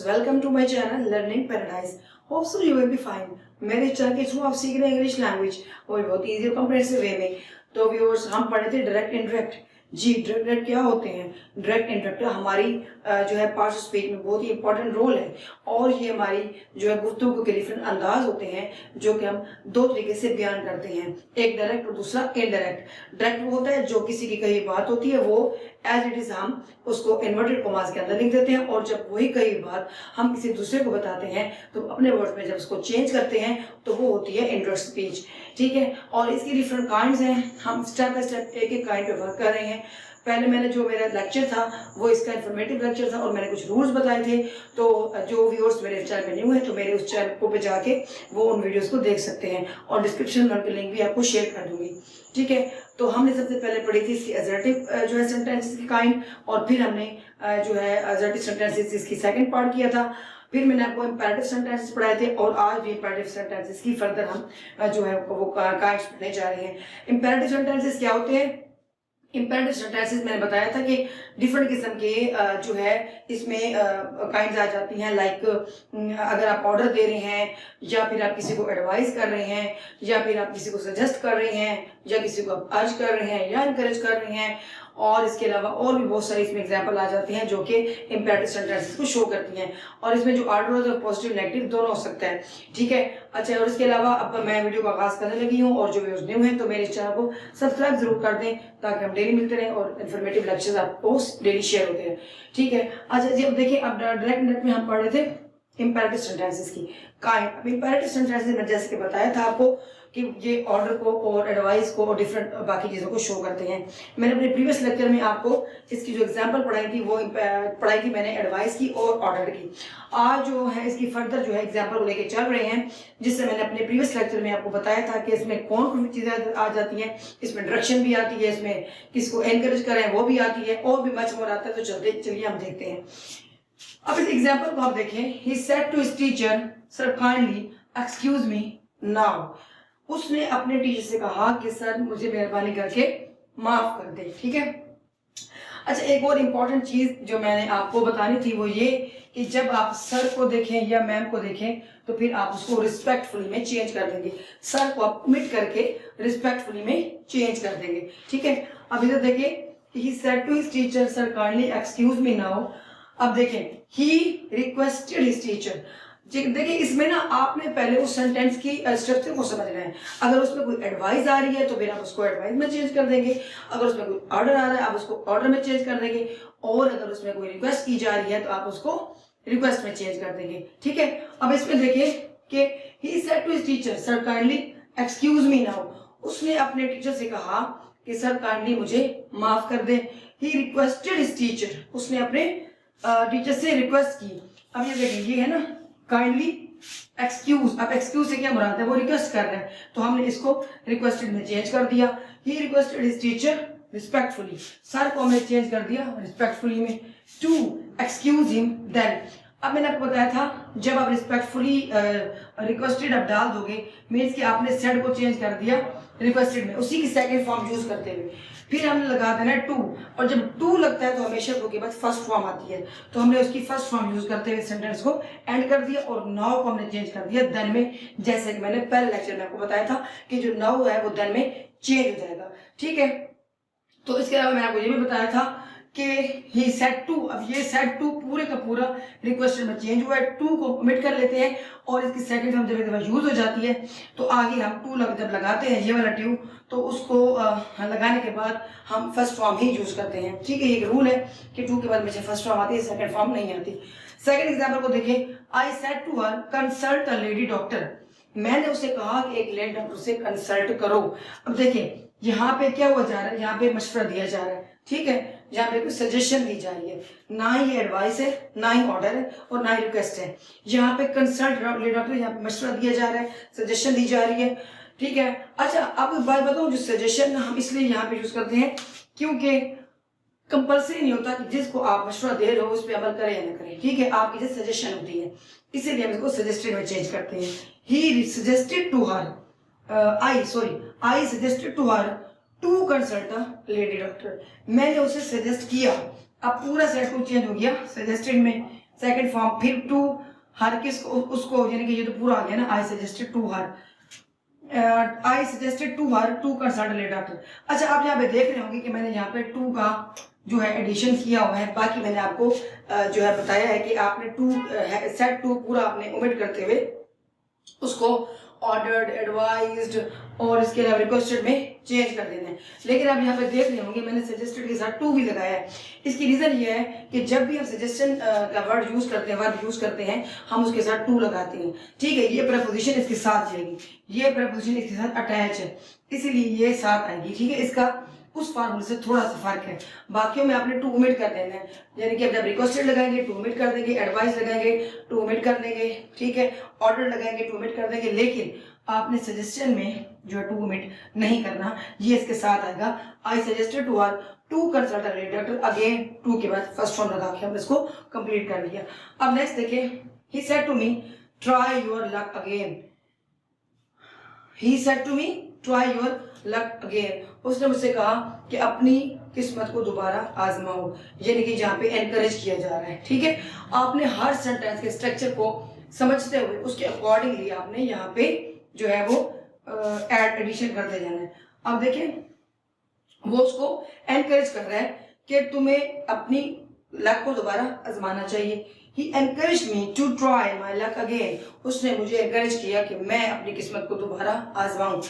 welcome to my channel Learning Paradise. Hope so you will be fine. मेरे channel के through आप सीख रहे हैं इंग्लिश लैंग्वेज और बहुत इजी और कॉम्प्रिहेंसिव वे में। तो व्यूअर्स, हम पढ़े थे डायरेक्ट इंडायरेक्ट। जी, डायरेक्ट क्या होते हैं? डायरेक्ट इंडायरेक्ट हमारी जो है पार्ट ऑफ स्पीच में बहुत ही इंपॉर्टेंट रोल है और ये हमारी जो है गुफ्तगू के डिफरेंट अंदाज होते हैं जो कि हम दो तरीके से बयान करते हैं, एक डायरेक्ट और दूसरा इनडायरेक्ट। डायरेक्ट वो होता है जो किसी की कही बात होती है वो एज इट इज हम उसको इन्वर्टेड कॉमास के अंदर लिख देते हैं, और जब वही कही बात हम किसी दूसरे को बताते हैं तो अपने वर्ड में जब उसको चेंज करते हैं तो वो होती है इंडायरेक्ट स्पीच। ठीक है, और इसकी डिफरेंट काइंड्स हैं। हम स्टेप बाय स्टेप एक एक काइंड पे वर्क कर रहे हैं। पहले मैंने जो मेरा लेक्चर था वो इसका इन्फॉर्मेटिव लेक्चर था और मैंने कुछ रूल्स बताए थे। तो जो व्यूअर्स मेरे चैनल पे न्यू है तो मेरे उस चैनल पे जाके वो उन वीडियोस को देख सकते हैं और डिस्क्रिप्शन में उनकी लिंक भी आपको शेयर कर दूंगी। ठीक है, तो हमने सबसे पहले पढ़ी थी इसकी असर्टिव जो है सेंटेंसेस की काइंड, और फिर हमने जो है असर्टिव सेंटेंसेस इसकी सेकंड पार्ट किया था। फिर मैंने आपको इंपैरेटिव सेंटेंसेस पढ़ाए थे और आज भी इंपैरेटिव सेंटेंसेस की फर्दर हम जो है वो काइंड्स पढ़ने जा रहे हैं। इंपैरेटिव सेंटेंसेस क्या होते हैं? इंपैरेटिव सेंटेंसेस मैंने बताया था कि डिफरेंट किस्म के जो है इसमें काइंड्स आ जाती हैं। लाइक अगर आप ऑर्डर दे रहे हैं या फिर आप किसी को एडवाइस कर रहे हैं या फिर आप किसी को सजेस्ट कर रहे हैं या किसी को आप अर्ज कर रहे हैं या इनकरेज कर रहे हैं, और इसके अलावा और भी बहुत सारी इसमें एग्जांपल आ जाती हैं जो कि इंपैरेटिव सेंटेंसेस को शो करती हैं। और इसमें जो ऑर्डर होता है पॉजिटिव नेगेटिव दोनों हो सकता है। ठीक है, अच्छा, और इसके अलावा अब मैं वीडियो का आगाज करने लगी हूँ और जो व्यूअर्स न्यू हैं तो मेरे चैनल को सब्सक्राइब जरूर कर दें ताकि हम डेली मिलते रहें और इन्फॉर्मेटिव लेक्चर्स आपको डेली शेयर होते हैं। ठीक है, अच्छा जी, अब देखिए, अब डायरेक्ट इंडायरेक्ट में हम पढ़ रहे थे इंपैरेटिव सेंटेंसेस की काइंड। अब इंपैरेटिव सेंटेंसेस में जैसे कि बताया था आपको कि ये ऑर्डर को और एडवाइस को और डिफरेंट बाकी चीज़ों को शो करते हैं। मैंने अपने प्रीवियस लेक्चर में आपको इसकी जो एग्जांपल पढ़ाई थी वो पढ़ाई थी मैंने एडवाइस की और ऑर्डर की। आज जो है इसकी फर्दर जो है एग्जांपल को लेके चल रहे हैं, जिससे मैंने अपने प्रीवियस लेक्चर में आपको बताया था कि इसमें कौन कौन सी चीज़ें आ जाती हैं। इसमें डायरेक्शन भी आती है, इसमें किसको एनकरेज करें वो भी आती है, और भी मच मोर आता है। तो चलिए हम देखते हैं। अब इस एग्जांपल को आप देखें। He said to his teacher, sir kindly excuse me now. उसने अपने टीचर से कहा कि सर मुझे मेहरबानी करके माफ कर दे। ठीक है, अच्छा, एक और इम्पॉर्टेंट चीज जो मैंने आपको बतानी थी वो ये कि जब आप सर को देखें या मैम को देखें तो फिर आप उसको रिस्पेक्टफुली में चेंज कर देंगे। सर को आप ओमिट करके रिस्पेक्टफुली में चेंज कर देंगे। ठीक है, अब इधर देखिए, he said to his teacher, sir kindly excuse me now. अब देखें, ही रिक्वेस्टेड हिज टीचर। देखिए, इसमें ना आपने पहले उस सेंटेंस की स्ट्रक्चर को समझना है। अगर उसमें कोई एडवाइस आ रही है तो फिर आप उसको एडवाइस में चेंज कर देंगे, अगर उसमें कोई ऑर्डर आ रहा है आप उसको ऑर्डर में चेंज कर देंगे, और अगर उसमें कोई रिक्वेस्ट की जा रही है तो आप उसको रिक्वेस्ट में चेंज कर देंगे। ठीक है, अब इसमें देखिए कि he said to his teacher, sir kindly excuse me now. उसने अपने टीचर से कहा कि सर काइंडली मुझे माफ कर दे। ही रिक्वेस्टेड हिज टीचर, उसने अपने टीचर से रिक्वेस्ट की। अब ये देखिए, ये है ना काइंडली एक्सक्यूज। अब एक्सक्यूज से क्या मुराद है? वो रिक्वेस्ट कर रहे हैं तो हमने इसको रिक्वेस्टेड में चेंज कर दिया। He requested his teacher respectfully, sir को हमने चेंज कर दिया रिस्पेक्टफुली में टू एक्सक्यूज हिम देन। अब मैंने आपको बताया था जब आप रिस्पेक्टफुली रिक्वेस्टेड आप डाल दोगे मीन्स कि आपने सेड को चेंज कर दिया रिक्वेस्टेड में, उसी की सेकंड फॉर्म यूज करते हुए। फिर हमने लगा देना टू, और जब टू लगता है तो हमेशा टू के बाद फर्स्ट फॉर्म आती है, तो हमने उसकी फर्स्ट फॉर्म यूज करते हुए सेंटेंस को एंड कर दिया और नाउ को हमने चेंज कर दिया देन में, जैसे कि मैंने पहले लेक्चर में आपको बताया था कि जो नाउ है वो देन में चेंज हो जाएगा। ठीक है, तो इसके अलावा मैंने आपको ये भी बताया था कि ही सेड टू। अब ये सेड टू पूरे का पूरा रिक्वेस्टेड में चेंज हुआ है, टू को ओमिट कर लेते हैं और इसकी सेकंड फॉर्म जब एक दफा यूज हो जाती है तो आगे हम टू जब लगाते हैं ये वाला ट्यू तो उसको लगाने के बाद हम फर्स्ट फॉर्म ही यूज करते हैं। ठीक है, ये एक रूल है कि टू के बाद मुझे फर्स्ट फॉर्म आती है, सेकंड फॉर्म नहीं आती। सेकंड एग्जांपल को देखें। I said to her consult a lady doctor. मैंने उसे कहा कि एक लेडी डॉक्टर से कंसल्ट करो। अब देखिए, यहाँ पे क्या हुआ जा रहा है? यहाँ पे मशवरा दिया जा रहा है। ठीक है, यहाँ पे कोई सजेशन दी जा रही है, ना ही एडवाइस है, ना ही ऑर्डर है और ना ही रिक्वेस्ट है। यहाँ पे कंसल्ट लेडी डॉक्टर, यहाँ पे मशवरा दिया जा रहा है, सजेशन दी जा रही है। ठीक है, अच्छा, अब एक बात बताऊं, जो सजेशन हम इसलिए यहाँ पे यूज करते हैं क्योंकि कंपल्सरी नहीं होता कि जिसको आप मशवरा दे रहे हो उस पर अमल करें या ना करें। ठीक है, आपकी जो सजेशन होती है, इसीलिए हम इसको सजेस्टेड में चेंज करते हैं। He suggested to her, I suggested to her to consult a lady doctor. मैंने उसे सजेस्ट किया। अब पूरा सेट को चेंज हो गया, सजेस्टेड में सेकंड फॉर्म, फिर टू हर किसको, उसको, यानी कि ये तो पूरा आ गया ना, I suggested to her, I suggested to her to consult a doctor. अच्छा, आप यहाँ पे देख रहे होंगे कि मैंने यहाँ पे टू का जो है एडिशन किया हुआ है। बाकी मैंने आपको जो है बताया है कि आपने टू सेट टू पूरा आपने ओमिट करते हुए उसको ऑर्डर्ड, एडवाइज्ड और इसके अलावा रिक्वेस्टेड में चेंज कर देना है। लेकिन आप यहाँ पे देख रहे होंगे मैंने सजेस्टेड के साथ टू भी लगाया है। इसकी रीजन ये है कि जब भी हम सजेशन का वर्ड यूज करते हैं, वर्ब यूज करते हैं, हम उसके साथ टू लगाते हैं। ठीक है, ये प्रपोजिशन इसके साथ जाएगी, ये प्रपोजिशन इसके साथ अटैच है, इसीलिए ये साथ आएगी। ठीक है, इसका उस फार्मूले से थोड़ा सा फर्क है। बाकियों में आपने टू ओमिट कर देना है, यानी कि जब रिक्वेस्टेड लगाएंगे टू ओमिट कर देंगे, एडवाइस लगाएंगे टू ओमिट कर देंगे, ठीक है, ऑर्डर लगाएंगे टू ओमिट कर देंगे। लेकिन आपने सजेशन में जो है टू ओमिट नहीं करना, ये इसके साथ आएगा। I suggested to her to consult a doctor, again to के बाद फर्स्ट फॉर्म लगा के हमने इसको कंप्लीट कर लिया। अब नेक्स्ट देखिए, he said to me try your luck again, he said to me try your luck again, उसने मुझसे कहा कि अपनी किस्मत को दोबारा आजमाओ, यानी कि जहाँ पे एनकरेज किया जा रहा है। ठीक है, आपने हर सेंटेंस के स्ट्रक्चर को समझते हुए उसके अकॉर्डिंगली आपने यहाँ पे जो है वो एडिशन करते जाना है। अब देखिए, वो उसको एनकरेज कर रहा है कि तुम्हें अपनी लक को दोबारा आजमाना चाहिए। He encouraged me to try my luck again, उसने मुझे एनकरेज किया कि मैं अपनी किस्मत को दोबारा आजमाऊं।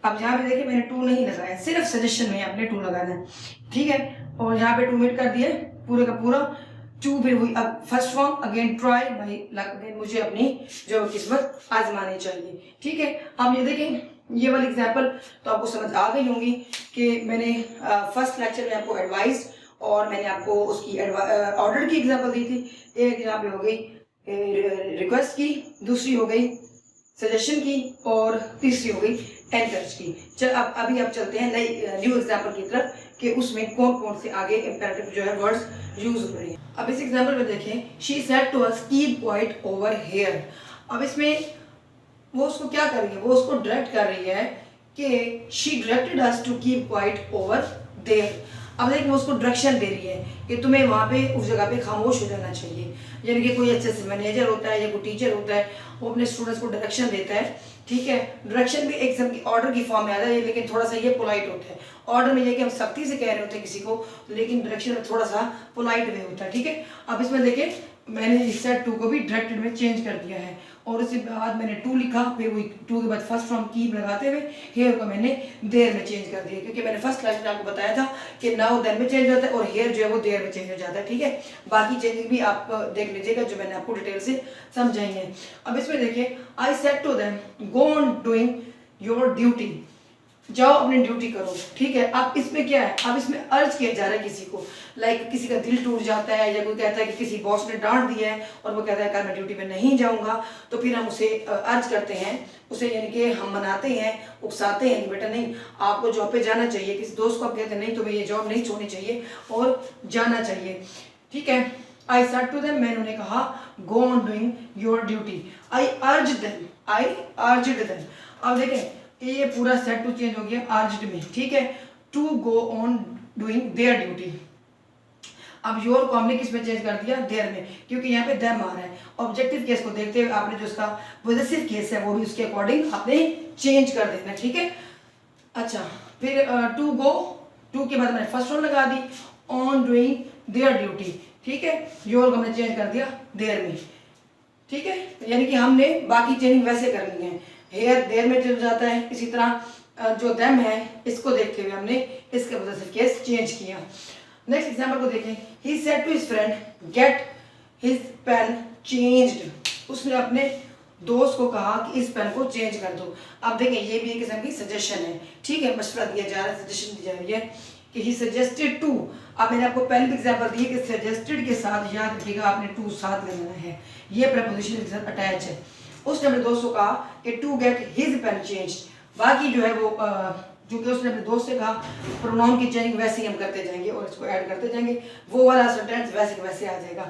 अब यहाँ पे देखिए मैंने टू नहीं लगाया, सिर्फ सजेशन में आपने टू लगाना है। ठीक है, और यहाँ पे टू मिट कर दिए पूरे का पूरा, टू फिर हुई अब first form, again try my luck again, मुझे अपनी जो किस्मत आजमानी चाहिए। ठीक है, अब ये देखें, ये वाली एग्जाम्पल तो आपको समझ आ गई होंगी कि मैंने फर्स्ट लेक्चर में आपको एडवाइस और मैंने आपको उसकी ऑर्डर की एग्जांपल दी थी। एक यहाँ पे हो गई रिक्वेस्ट की, दूसरी हो गई सजेशन की और तीसरी हो गई एनकरेज की। चल अब अभी आप चलते हैं नई न्यू एग्जांपल की तरफ कि उसमें कौन कौन से आगे इंपेरेटिव जो है वर्ड्स यूज हो रहे हैं। अब इस एग्जांपल में देखें, she said to us keep quiet over here. अब इसमें वो उसको क्या कर रही है, वो उसको डायरेक्ट कर रही है कि she directed us to keep quiet over there. अब देखिए वो उसको डायरेक्शन दे रही है कि तुम्हें वहाँ पे उस जगह पे खामोश हो जाना चाहिए। यानी कि कोई अच्छे से मैनेजर होता है या कोई टीचर होता है, वो अपने स्टूडेंट्स को डायरेक्शन देता है। ठीक है, डायरेक्शन भी एक किस्म की ऑर्डर की फॉर्म में आता है, लेकिन थोड़ा सा ये पोलाइट होता है। ऑर्डर में ये कि हम सख्ती से कह रहे होते हैं किसी को, लेकिन डायरेक्शन में थोड़ा सा पोलाइट वे होता है। ठीक है, अब इसमें देखिए मैंने इस सेट टू को भी डायरेक्टेड में चेंज कर दिया है और उसके बाद मैंने टू लिखा, फिर वही टू के बाद फर्स्ट फ्रॉम कीप लगाते हुए हेयर को मैंने देयर में चेंज कर दिया, क्योंकि मैंने फर्स्ट क्लास में आपको बताया था कि नाउ देन में चेंज होता है और हेयर जो है वो देयर में चेंज हो जाता है। ठीक है, बाकी चेंजिंग भी आप देख लीजिएगा जो मैंने आपको डिटेल से समझाएंगे। अब इसमें देखिए, I said to them go on doing your duty, जाओ अपनी ड्यूटी करो। ठीक है, अब इसमें क्या है, अब इसमें अर्ज किया जा रहा है किसी को, लाइक किसी का दिल टूट जाता है या कोई कहता है कि किसी बॉस ने डांट दिया है और वो कहता है कल मैं ड्यूटी पे नहीं जाऊंगा, तो फिर हम उसे अर्ज करते हैं, उसे यानी कि हम मनाते हैं, उकसाते हैं, बेटा नहीं आपको जॉब पे जाना चाहिए। किसी दोस्त को आप कहते हैं नहीं तुम्हें ये जॉब नहीं छोड़नी चाहिए और जाना चाहिए। ठीक है, आई सेड टू देम, मैंने उन्हें कहा go on doing your duty, I urge them, I urged them. अब देखें ये पूरा सेट टू चेंज हो गया अर्ज्ड में। ठीक है, to go on doing their duty. अब योर को हमने किस में चेंज कर दिया, देयर में, क्योंकि यहाँ पे देम आ रहा है। ऑब्जेक्टिव केस को देखते हुए आपने जो उसका पॉजेसिव केस है वो भी उसके अकॉर्डिंग आपने चेंज कर देना। ठीक है, अच्छा फिर टू गो, टू के बाद मैंने फर्स्ट फॉर्म लगा दी, ऑन डूइंग देयर ड्यूटी। ठीक है, योर को हमने चेंज कर दिया देयर में। ठीक है, यानी कि हमने बाकी चेंजिंग वैसे करनी है, हेयर देयर में चल जाता है। इसी तरह जो देम है इसको देखते हुए हमने इसके पॉजेसिव केस चेंज किया। नेक्स्ट एग्जांपल को देखें, he said to his friend get his pen changed, उसने अपने दोस्त को कहा कि इस पेन को चेंज कर दो। अब देखें ये भी एक किस्म की सजेशन है। ठीक है, मशवरा दिया जा रहा है, सजेशन दी जा रही है कि ही सजेस्टेड टू। अब मैंने आपको पहले भी एग्जांपल दी है कि सजेस्टेड के साथ याद रखिएगा आपने टू साथ लगाना है, ये प्रपोजिशन के साथ अटैच है। उसने अपने दोस्त को कहा कि to get his pen changed. बाकी जो है वो जो कि उसने अपने दोस्त से कहा, प्रोनाउन की चेंजिंग वैसे ही हम करते जाएंगे और इसको ऐड करते जाएंगे, वो वाला सेंटेंस वैसे के वैसे आ जाएगा।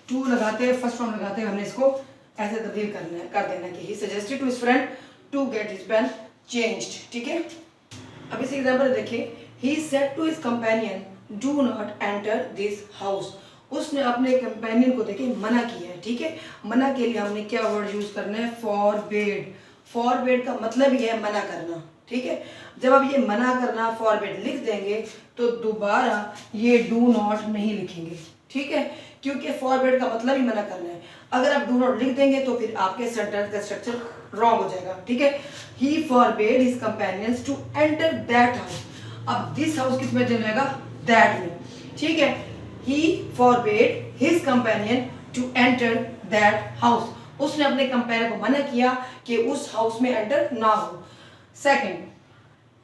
टू लगाते हुए फर्स्ट फॉर्म लगाते हुए हमने इसको ऐसे तब्दील कर देना कि he suggested to his friend to get his pen changed. ठीक है, अब इस एग्जांपल देखिए, he said to his companion do not enter this house, उसने अपने कंपेनियन को देखे मना किया है, ठीक है। मना के लिए हमने क्या वर्ड यूज करना है, फॉरबिड। फॉरबिड का मतलब ही है मना करना, ठीक है। जब आप ये मना करना फॉरबिड लिख देंगे तो दोबारा ये डू नॉट नहीं लिखेंगे, ठीक है, क्योंकि फॉरबिड का मतलब ही मना करना है। अगर आप डू नॉट लिख देंगे तो फिर आपके सेंटेंस का स्ट्रक्चर रॉन्ग हो जाएगा, ठीक है। He forbid his companions to enter that house. अब दिस हाउस किस में चल जाएगा, दैट में, ठीक है। He forbid his companion to enter that house. उसने अपने कंपेनियन को मना किया कि उस हाउस में एंटर ना हो। Second,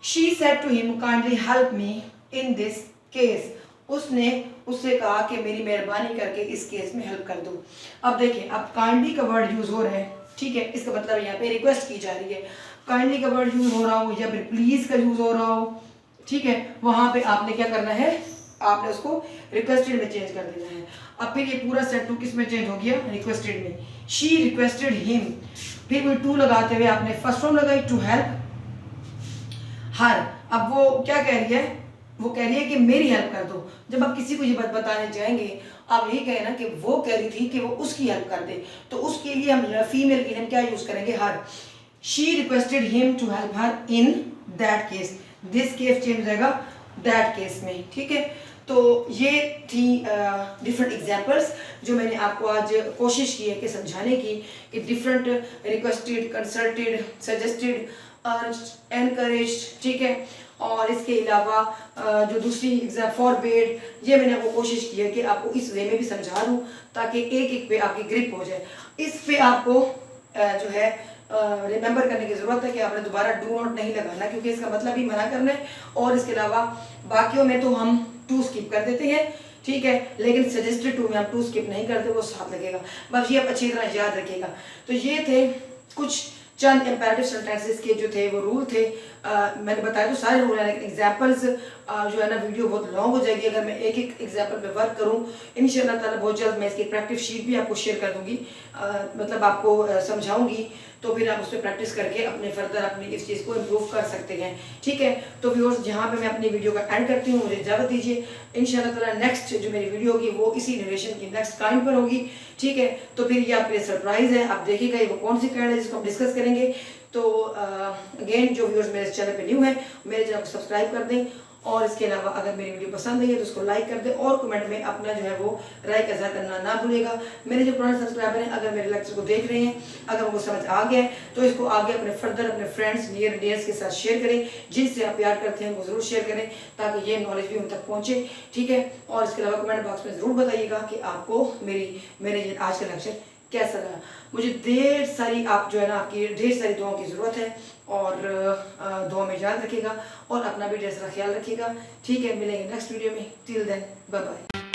she said to him kindly help me in this case. उसने उससे कहा कि मेरी मेहरबानी करके इस केस में हेल्प कर दो। अब देखिए, अब काइंडली का वर्ड यूज हो रहा है, ठीक है, इसका मतलब यहाँ पे रिक्वेस्ट की जा रही है। काइंडली का वर्ड यूज हो रहा हो या फिर प्लीज का यूज हो रहा हो, ठीक है, वहां पे आपने क्या करना है, आपने उसको रिक्वेस्टेड में चेंज कर देना है। अब फिर ये पूरा सेट टू किस में चेंज हो गया, रिक्वेस्टेड में। शी रिक्वेस्टेड हिम, फिर वो टू लगाते हुए आपने फर्स्ट फॉर्म लगाई, टू हेल्प हर। अब वो क्या कह रही है, वो कह रही है कि मेरी हेल्प कर दो। जब आप किसी को ये बात बताने जाएंगे, आप यही कहें ना कि वो कह रही थी कि वो उसकी हेल्प कर दे, तो उसके लिए हम फीमेल के लिए हम क्या यूज करेंगे, her. She requested him to help her in that case. This case change हो जाएगा दैट केस में, ठीक है। तो ये थी डिफरेंट एग्जांपल्स जो मैंने आपको आज कोशिश की है कि समझाने की, कि different requested, consulted, suggested, encouraged, ठीक है। और इसके अलावा जो दूसरी एग्जाम फॉरबिड, ये मैंने आपको कोशिश की है कि आपको इस वे में भी समझा दूँ ताकि एक एक पे आपकी ग्रिप हो जाए। इस पे आपको जो है रिमेंबर करने की ज़रूरत है कि आपने दोबारा डू नॉट नहीं लगाना, क्योंकि इसका मतलब ही मना करना है। और इसके अलावा बाकियों में तो हम टू स्किप कर देते हैं, ठीक है, लेकिन सजेस्टेड टू में हम टू स्किप नहीं करते, वो साथ लगेगा। बस ये आप अच्छी तरह याद रखिएगा। तो ये थे कुछ चंद इंपैरेटिव सेंटेंसेस के जो थे वो रूल थे। मैंने बताया तो सारे रूल हैं, लेकिन एग्जाम्पल्स जो है ना, वीडियो बहुत लॉन्ग हो जाएगी अगर मैं एक एक एग्जाम्पल पे वर्क करूं। इंशाल्लाह ताला बहुत जल्द मैं इसकी प्रैक्टिस शीट भी आपको शेयर कर दूंगी, मतलब आपको समझाऊंगी, तो फिर आप उस पर प्रैक्टिस करके अपने फर्दर अपनी इस चीज़ को इम्प्रूव कर सकते हैं, ठीक है। तो व्यूअर्स, जहाँ पे मैं अपनी वीडियो का एंड करती हूँ, मुझे इजाज़त दीजिए। इंशाल्लाह ताला नेक्स्ट जो मेरी वीडियो होगी वो इसी नरेशन की नेक्स्ट काइंड पर होगी, ठीक है। तो फिर ये आपके लिए सरप्राइज है, आप देखिएगा ये वो कौन सी काइंड है जिसको हम डिस्कस करेंगे। तो अगेन जो व्यूअर्स मेरे चैनल पे न्यू है, मेरे चैनल को सब्सक्राइब कर दें, और इसके अलावा अगर मेरी वीडियो पसंद आई है तो उसको लाइक कर दें, और कमेंट में अपना जो है वो राय का इज़हार करना ना भूलेगा। मेरे जो पुराने सब्सक्राइबर हैं, अगर मेरे लेक्चर को देख रहे हैं, अगर उनको समझ आ गया है तो इसको आगे अपने फर्दर अपने फ्रेंड्स, नियर डियर्स के साथ शेयर करें। जिनसे आप प्यार करते हैं वो ज़रूर शेयर करें, ताकि ये नॉलेज भी उन तक पहुँचे, ठीक है। और इसके अलावा कमेंट बॉक्स में ज़रूर बताइएगा कि आपको मेरे आज का लेक्चर कैसा लगा। मुझे ढेर सारी आप जो है ना, आपकी ढेर सारी दुआओं की ज़रूरत है, और दुआ में याद रखिएगा और अपना भी ढेर सारा ख्याल रखिएगा, ठीक है। मिलेंगे नेक्स्ट वीडियो में, टिल देन बाय बाय।